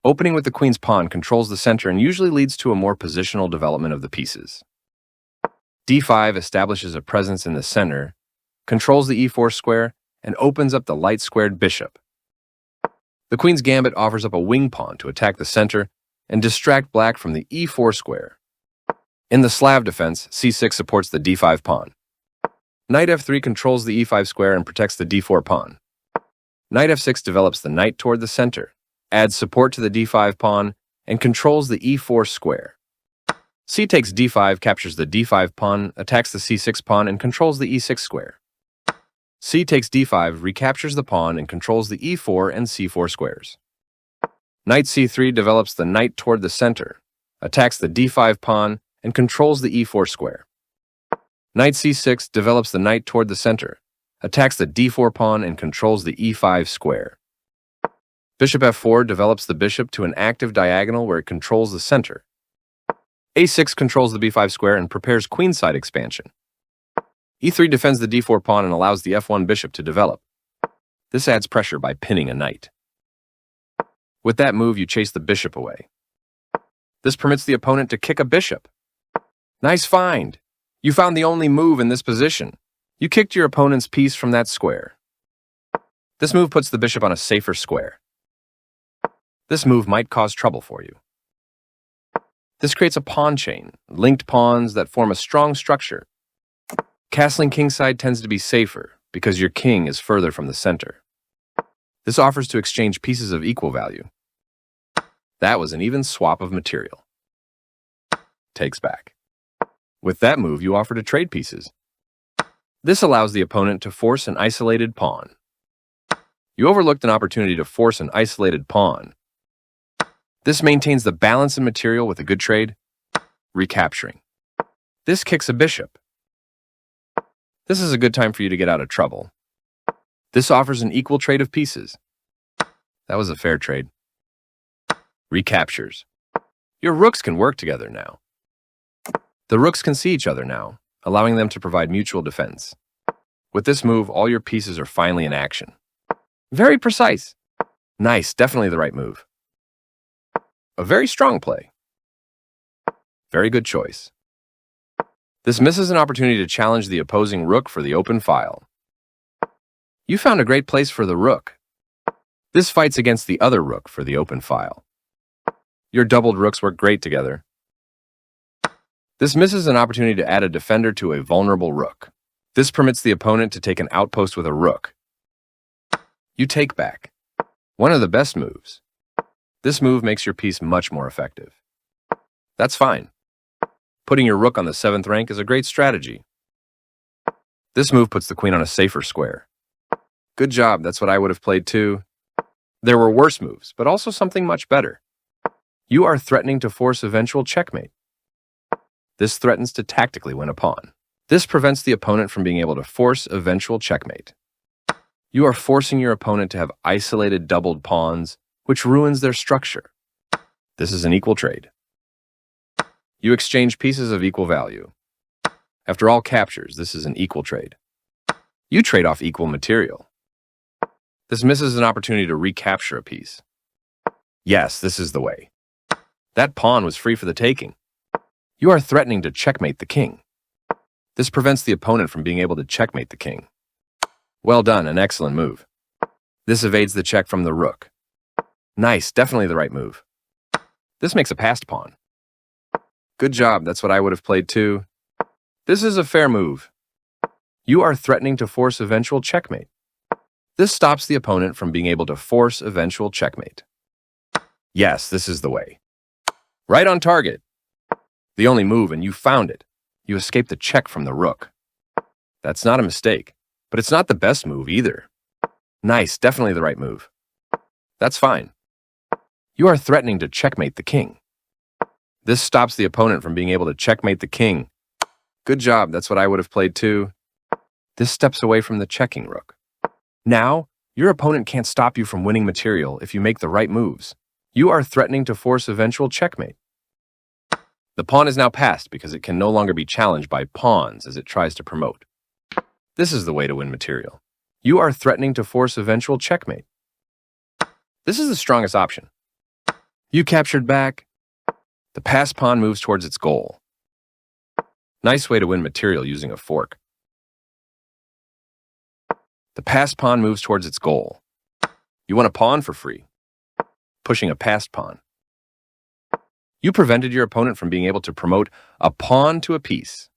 Opening with the queen's pawn controls the center and usually leads to a more positional development of the pieces. d5 establishes a presence in the center, controls the e4 square, and opens up the light-squared bishop. The queen's gambit offers up a wing pawn to attack the center and distract black from the e4 square. In the Slav defense, c6 supports the d5 pawn. Knight f3 controls the e5 square and protects the d4 pawn. Knight f6 develops the knight toward the center, adds support to the d5 pawn, and controls the e4 square. C takes d5 captures the d5 pawn, attacks the c6 pawn, and controls the e6 square. C takes d5 recaptures the pawn and controls the e4 and c4 squares. Knight c3 develops the knight toward the center, attacks the d5 pawn, and controls the e4 square. Knight c6 develops the knight toward the center, attacks the d4 pawn, and controls the e5 square. Bishop f4 develops the bishop to an active diagonal where it controls the center. a6 controls the b5 square and prepares queenside expansion. e3 defends the d4 pawn and allows the f1 bishop to develop. This adds pressure by pinning a knight. With that move, you chase the bishop away. This permits the opponent to kick a bishop. Nice find! You found the only move in this position. You kicked your opponent's piece from that square. This move puts the bishop on a safer square. This move might cause trouble for you. This creates a pawn chain, linked pawns that form a strong structure. Castling kingside tends to be safer because your king is further from the center. This offers to exchange pieces of equal value. That was an even swap of material. Takes back. With that move, you offer to trade pieces. This allows the opponent to force an isolated pawn. You overlooked an opportunity to force an isolated pawn. This maintains the balance in material with a good trade. Recapturing. This kicks a bishop. This is a good time for you to get out of trouble. This offers an equal trade of pieces. That was a fair trade. Recaptures. Your rooks can work together now. The rooks can see each other now, allowing them to provide mutual defense. With this move, all your pieces are finally in action. Very precise. Nice, definitely the right move. A very strong play. Very good choice. This misses an opportunity to challenge the opposing rook for the open file. You found a great place for the rook. This fights against the other rook for the open file. Your doubled rooks work great together. This misses an opportunity to add a defender to a vulnerable rook. This permits the opponent to take an outpost with a rook. You take back. One of the best moves. This move makes your piece much more effective. That's fine. Putting your rook on the 7th rank is a great strategy. This move puts the queen on a safer square. Good job, that's what I would have played too. There were worse moves, but also something much better. You are threatening to force eventual checkmate. This threatens to tactically win a pawn. This prevents the opponent from being able to force eventual checkmate. You are forcing your opponent to have isolated doubled pawns, which ruins their structure. This is an equal trade. You exchange pieces of equal value. After all captures, this is an equal trade. You trade off equal material. This misses an opportunity to recapture a piece. Yes, this is the way. That pawn was free for the taking. You are threatening to checkmate the king. This prevents the opponent from being able to checkmate the king. Well done, an excellent move. This evades the check from the rook. Nice, definitely the right move. This makes a passed pawn. Good job, that's what I would have played too. This is a fair move. You are threatening to force eventual checkmate. This stops the opponent from being able to force eventual checkmate. Yes, this is the way. Right on target. The only move, and you found it. You escaped the check from the rook. That's not a mistake, but it's not the best move either. Nice, definitely the right move. That's fine. You are threatening to checkmate the king. This stops the opponent from being able to checkmate the king. Good job, that's what I would have played too. This steps away from the checking rook. Now, your opponent can't stop you from winning material if you make the right moves. You are threatening to force eventual checkmate. The pawn is now passed because it can no longer be challenged by pawns as it tries to promote. This is the way to win material. You are threatening to force eventual checkmate. This is the strongest option. You captured back. The passed pawn moves towards its goal. Nice way to win material using a fork. The passed pawn moves towards its goal. You won a pawn for free. Pushing a passed pawn. You prevented your opponent from being able to promote a pawn to a piece.